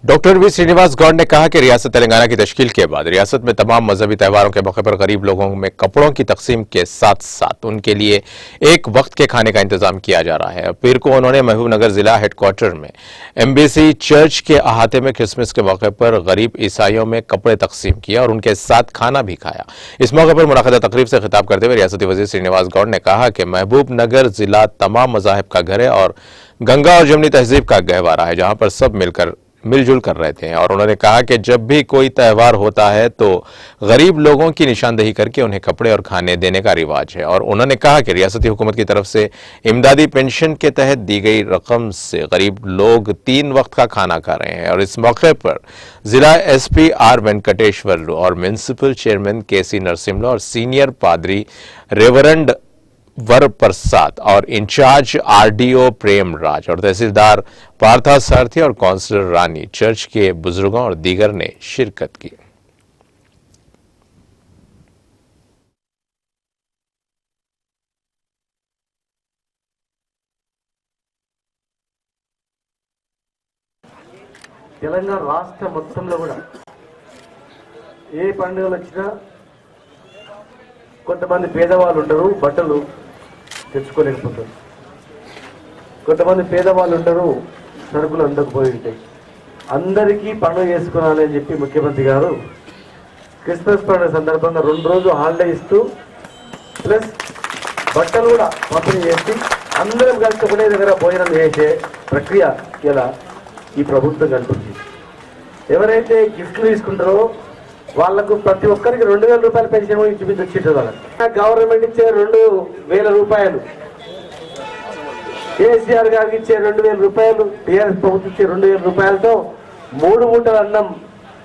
Doctor V Srinivas Gaur ने कहा कि रियासत तेलंगाना की तश्कील के बाद रियासत में तमाम मजहबी त्योहारों के मौके पर गरीब लोगों में कपड़ों की तकसीम के साथ साथ उनके लिए एक वक्त के खाने का इंतजाम किया जा रहा है। पीर को उन्होंने महबूबनगर जिला हेडक्वार्टर में एमबीसी चर्च के अहाते में क्रिसमस के मौके पर गरीब ईसाइयों में कपड़े तकसीम किया और उनके साथ खाना भी खाया। इस मौके पर मुनाक़दा तकरीब से खिताब करते हुए रियासती वज़ीर श्रीनिवास गौड़ ने कहा कि महबूबनगर जिला तमाम मज़ाहिब का घर है और गंगा और जमनी तहजीब का गहवारा है, जहां पर सब मिलजुल कर रहते हैं। और उन्होंने कहा कि जब भी कोई त्यौहार होता है तो गरीब लोगों की निशानदेही करके उन्हें कपड़े और खाने देने का रिवाज है। और उन्होंने कहा कि रियासती हुकूमत की तरफ से इमदादी पेंशन के तहत दी गई रकम से गरीब लोग 3 वक्त का खाना खा रहे हैं। और इस मौके पर जिला एसपी आर वेंकटेश्वर और म्युनिसिपल चेयरमैन केसी नरसिम्हा और सीनियर पादरी रेवरेंड वर प्रसाद और इंचार्ज आरडीओ प्रेम राज और तहसीलदार पार्था सारथी और काउंसलर रानी चर्च के बुजुर्गों और दीगर ने शिरकत की। తెలంగాణ రాష్ట్ర మొత్తంలో కూడా ఏ పండుగలు వచ్చినా కొంతమంది పేదవాళ్ళు ఉంటారు, బట్టలు తెచ్చుకోలేకపోతారు. కొంతమంది పేదవాళ్ళు ఉంటారు, సరుకులు అందకపోయి ఉంటాయి. అందరికీ పండుగ చేసుకోవాలి అని చెప్పి ముఖ్యమంత్రి గారు క్రిస్మస్ పండుగ సందర్భంగా 2 రోజులు హాలిడే ఇస్తూ ప్లస్ బట్టలు కూడా పంపిణీ చేసి అందరం కలిసి ఒకటే దగ్గర భోజనం చేసే ప్రక్రియ ఇలా ఈ ప్రభుత్వం కల్పించింది. ఎవరైతే గిఫ్ట్లు తీసుకుంటారో వాళ్లకు ప్రతి ఒక్కరికి 2000 రూపాయల పెన్షన్ చూపించింది. వాళ్ళకి గవర్నమెంట్ ఇచ్చే 2000 రూపాయలు, కేసీఆర్ గారికి ఇచ్చే 2000 రూపాయలు, టీఆర్ఎస్ ప్రభుత్వం ఇచ్చే 2000 రూపాయలతో 3 మూటల అన్నం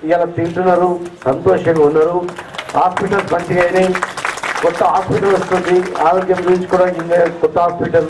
ఇలా తింటున్నారు, సంతోషంగా ఉన్నారు. హాస్పిటల్స్ మంచిగా అయినాయి, కొత్త హాస్పిటల్ వస్తుంది, ఆరోగ్యం చూపించుకోవడానికి కొత్త హాస్పిటల్